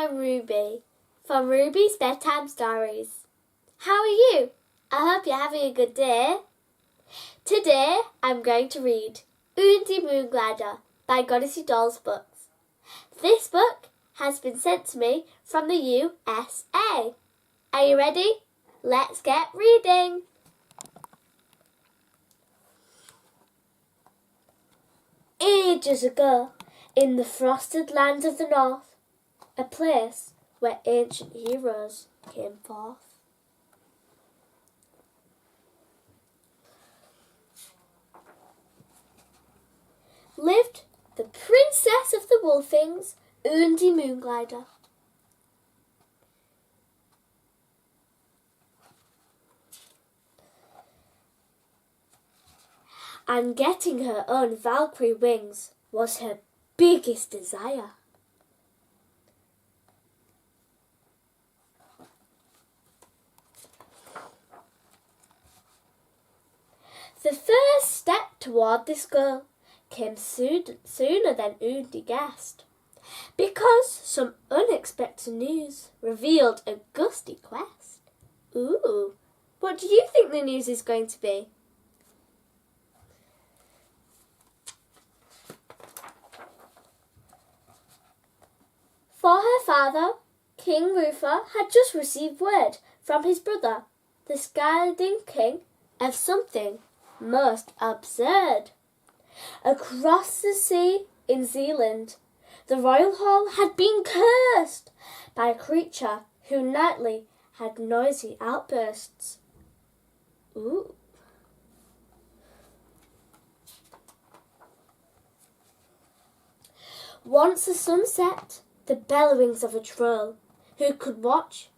I'm Ruby, from Ruby's Bedtime Stories. How are you? I hope you're having a good day. Today I'm going to read UNDI MOONGLIDER by Goddessy Dolls books. This book has been sent to me from the USA. Are you ready? Let's get reading. Ages ago, in the frosted lands of the north, a place where ancient heroes came forth. Lived the princess of the Wolfings, UNDI MOONGLIDER. And getting her own Valkyrie wings was her biggest desire. The first step toward this goal came sooner than UNDI guessed, because some unexpected news revealed a gusty quest. Ooh, what do you think the news is going to be? For her father, King Rufa had just received word from his brother, the Scandinavian king, of something most absurd. Across the sea in Zealand, the royal hall had been cursed by a creature who nightly had noisy outbursts. Ooh. Once the sun set, the bellowings of a troll who could watch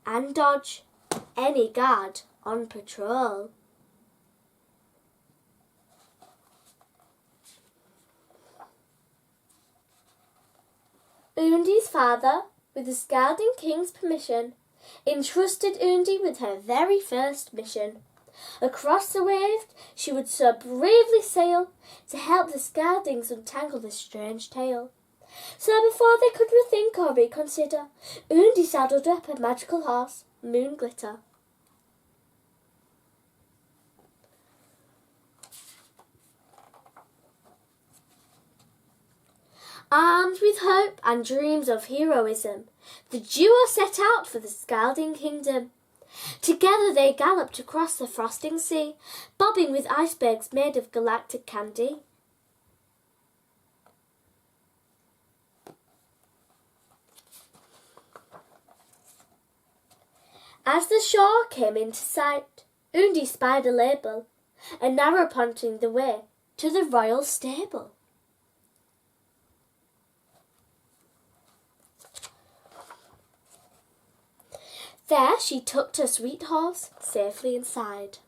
and dodge any guard on patrol. UNDI's father, with the Scandinavian king's permission, entrusted UNDI with her very first mission. Across the waves she would so bravely sail to help the Scandinavians untangle this strange tale. So before they could rethink or reconsider, UNDI saddled up a magical horse, Moonglitter. Armed with hope and dreams of heroism, the duo set out for the Scalding Kingdom. Together they galloped across the frosting sea, bobbing with icebergs made of galactic candy. As the shore came into sight, UNDI spied a label, an arrow pointing the way to the royal stable. There she tucked her sweet horse safely inside.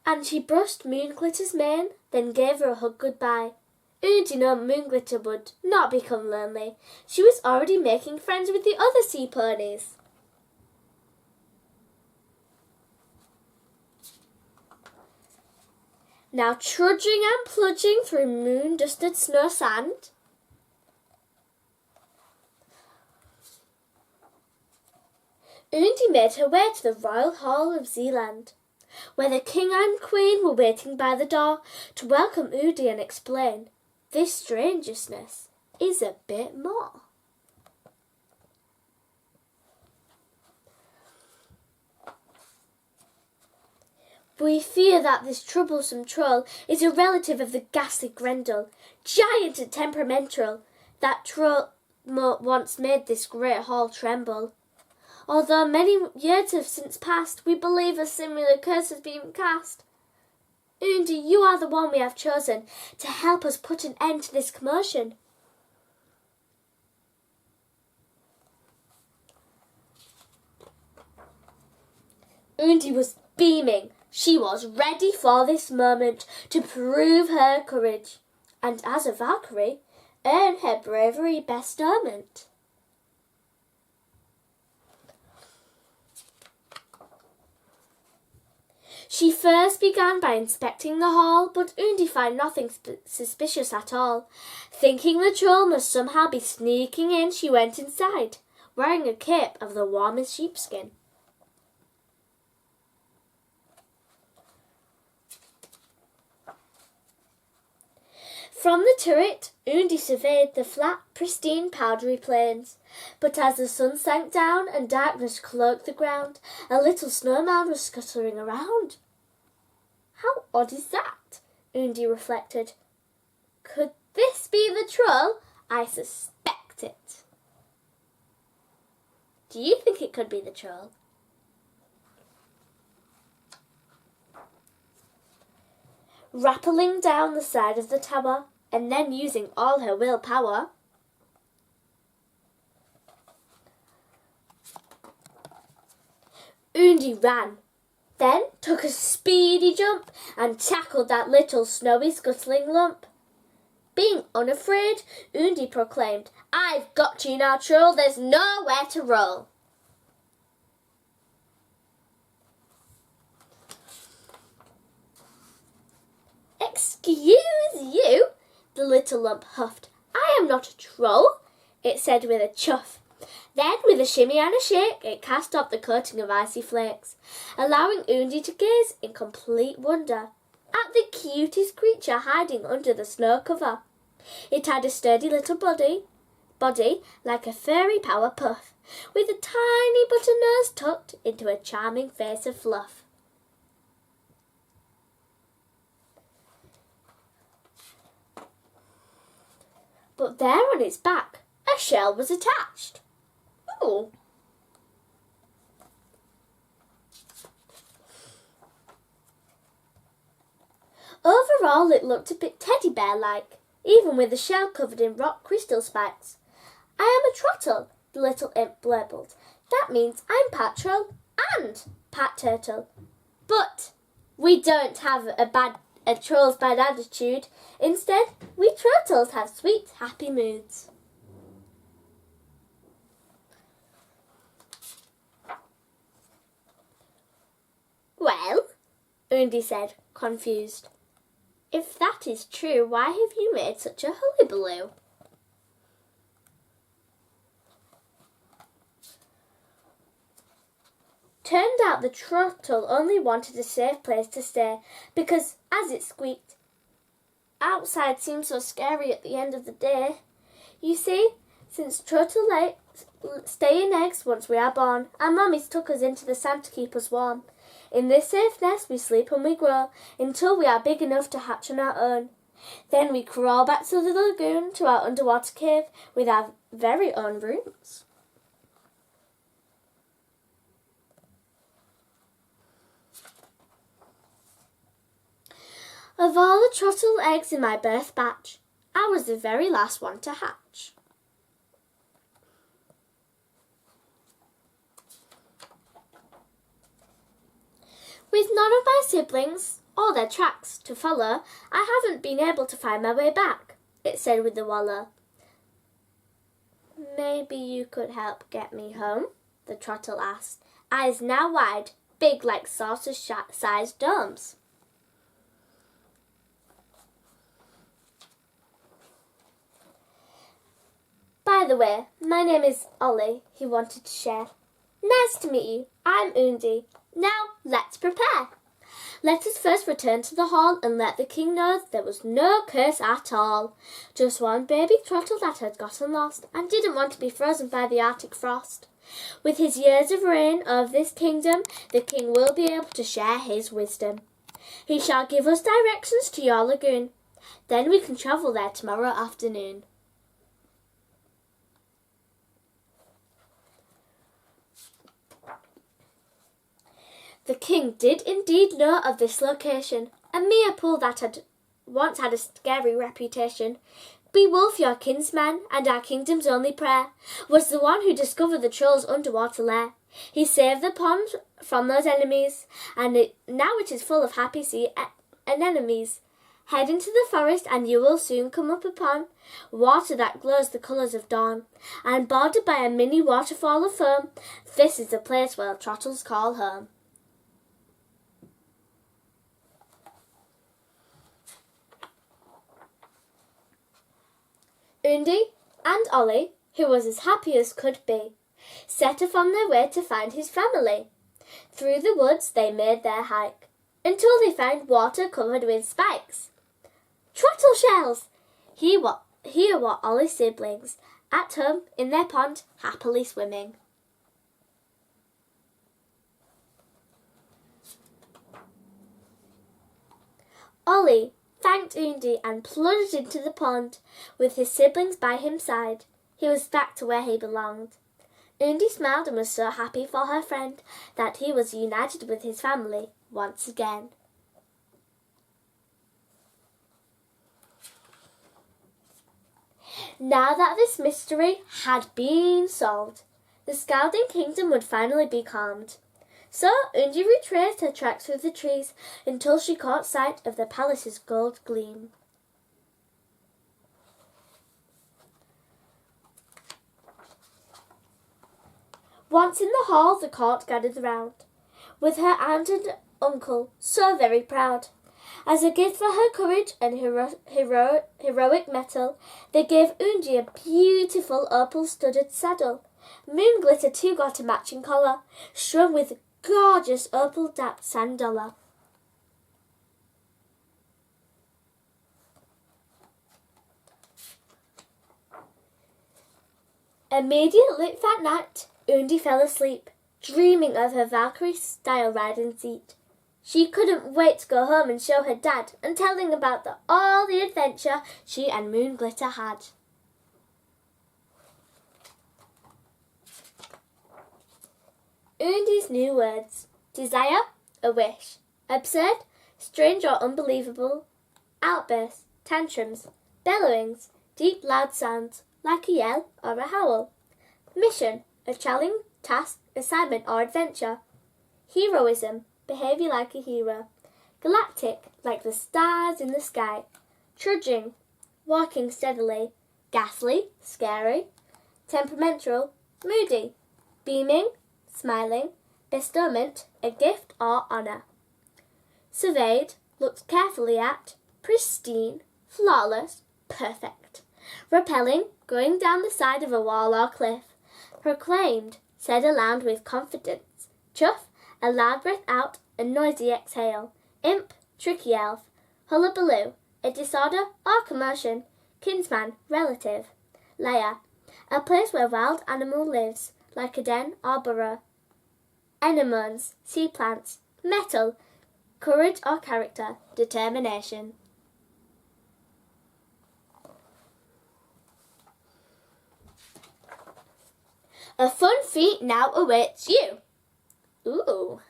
And she brushed Moonglitter's mane, then gave her a hug goodbye. UNDI knew Moonglitter would not become lonely. She was already making friends with the other sea ponies. Now trudging and plunging through moon-dusted snow sand, UNDI made her way to the Royal Hall of Zealand, where the King and Queen were waiting by the door to welcome UNDI and explain this strangeness is a bit more. We fear that this troublesome troll is a relative of the ghastly Grendel, giant and temperamental. That troll once made this great hall tremble. Although many years have since passed, we believe a similar curse has been cast. UNDI, you are the one we have chosen to help us put an end to this commotion. UNDI was beaming. She was ready for this moment to prove her courage, and as a Valkyrie, earn her bravery bestowment. She first began by inspecting the hall, but Undi found nothing suspicious at all. Thinking the troll must somehow be sneaking in, she went inside, wearing a cape of the warmest sheepskin. From the turret, Undi surveyed the flat, pristine, powdery plains. But as the sun sank down and darkness cloaked the ground, a little snowman was scuttering around. How odd is that? Undi reflected. Could this be the troll? I suspect it. Do you think it could be the troll? Rappelling down the side of the tower, and then using all her willpower, Undi ran, then took a speedy jump and tackled that little snowy scuttling lump. Being unafraid, Undi proclaimed, I've got you now, troll, there's nowhere to roll. Excuse you, the little lump huffed. I am not a troll, it said with a chuff. Then, with a shimmy and a shake, it cast off the coating of icy flakes, allowing Undi to gaze in complete wonder at the cutest creature hiding under the snow cover. It had a sturdy little body like a furry power puff, with a tiny button nose tucked into a charming face of fluff. But there on its back, a shell was attached. Ooh. Overall, it looked a bit teddy bear-like, even with the shell covered in rock crystal spikes. I am a trottle, the little imp blurbled. That means I'm part troll and part turtle. But we don't have a troll's bad attitude. Instead, we turtles have sweet, happy moods. Well, Undi said, confused. If that is true, why have you made such a hullabaloo? Turned out the trottle only wanted a safe place to stay because, as it squeaked, outside seemed so scary at the end of the day. You see, since turtle stay in eggs once we are born, our mummies took us into the sand to keep us warm. In this safe nest we sleep and we grow until we are big enough to hatch on our own. Then we crawl back to the lagoon to our underwater cave with our very own rooms. Of all the trottle eggs in my birth batch, I was the very last one to hatch. With none of my siblings or their tracks to follow, I haven't been able to find my way back, it said with a wallow. Maybe you could help get me home, the trottle asked, eyes now wide, big like saucer-sized domes. By the way, my name is Ollie, he wanted to share. Nice to meet you. I'm Undi. Now, let's prepare. Let us first return to the hall and let the king know there was no curse at all. Just one baby trottle that had gotten lost and didn't want to be frozen by the Arctic frost. With his years of reign over this kingdom, the king will be able to share his wisdom. He shall give us directions to your lagoon. Then we can travel there tomorrow afternoon. The king did indeed know of this location, a mere pool that had once had a scary reputation. Beowulf, your kinsman, and our kingdom's only prayer, was the one who discovered the troll's underwater lair. He saved the pond from those enemies, and now it is full of happy sea anemones. Head into the forest and you will soon come up upon water that glows the colours of dawn, and bordered by a mini waterfall of foam. This is the place where trottles call home. Undi and Ollie, who was as happy as could be, set off on their way to find his family. Through the woods they made their hike, until they found water covered with spikes. Trottle shells! Here were Ollie's siblings, at home in their pond, happily swimming. Ollie thanked Undi and plunged into the pond. With his siblings by his side, he was back to where he belonged. Undi smiled and was so happy for her friend that he was united with his family once again. Now that this mystery had been solved, the Scalding Kingdom would finally be calmed. So Undi retraced her tracks through the trees until she caught sight of the palace's gold gleam. Once in the hall, the court gathered round, with her aunt and uncle so very proud. As a gift for her courage and heroic mettle, they gave Undi a beautiful opal-studded saddle. Moonglitter too got a matching collar, strung with gorgeous opal-dapped sandalwood. Immediately that night, Undi fell asleep, dreaming of her Valkyrie-style riding seat. She couldn't wait to go home and show her dad and tell him about all the adventure she and Moonglitter had. Undi's new words: desire, a wish; absurd, strange or unbelievable; outbursts, tantrums; bellowings, deep loud sounds like a yell or a howl; mission, a challenge, task, assignment or adventure; heroism, behaviour like a hero; galactic, like the stars in the sky; trudging, walking steadily; ghastly, scary; temperamental, moody; beaming, smiling; bestowment, a gift or honour; surveyed, looked carefully at; pristine, flawless, perfect; repelling, going down the side of a wall or cliff; proclaimed, said aloud with confidence; chuff, a loud breath out, a noisy exhale; imp, tricky elf; hullabaloo, a disorder or commotion; kinsman, relative; lair, a place where wild animal lives, like a den or burrow; anemones, sea plants; metal, courage or character, determination. A fun feat now awaits you. Ooh.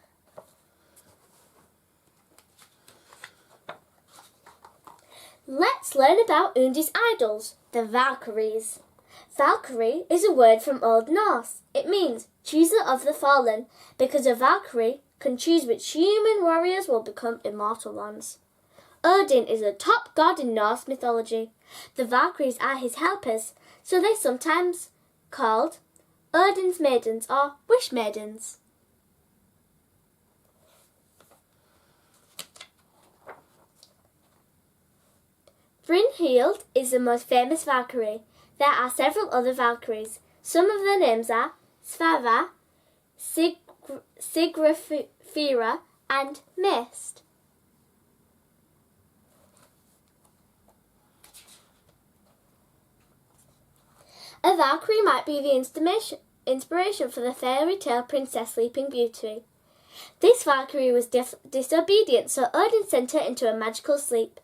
Let's learn about Undi's idols, the Valkyries. Valkyrie is a word from Old Norse. It means chooser of the fallen, because a Valkyrie can choose which human warriors will become immortal ones. Odin is a top god in Norse mythology. The Valkyries are his helpers, so they're sometimes called Odin's maidens or wish maidens. Brynhild is the most famous Valkyrie. There are several other Valkyries. Some of their names are Svava, Sigrafira, and Mist. A Valkyrie might be the inspiration for the fairy tale Princess Sleeping Beauty. This Valkyrie was disobedient, so Odin sent her into a magical sleep.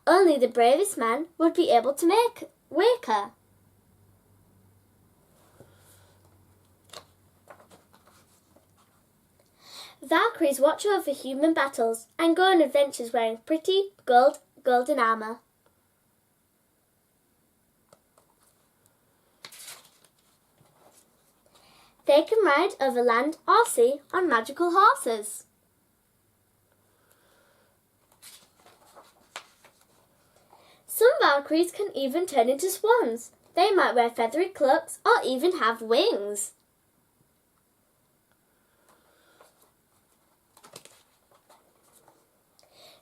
Only the bravest man would be able to wake her. Valkyries watch over human battles and go on adventures wearing pretty golden armour. They can ride over land or sea on magical horses. Some Valkyries can even turn into swans. They might wear feathery cloaks or even have wings.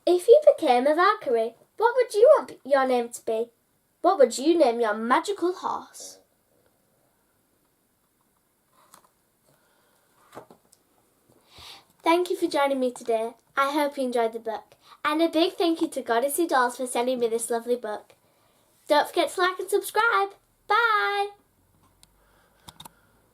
If you became a Valkyrie, what would you want your name to be? What would you name your magical horse? Thank you for joining me today. I hope you enjoyed the book. And a big thank you to Goddessy Dolls for sending me this lovely book. Don't forget to like and subscribe. Bye!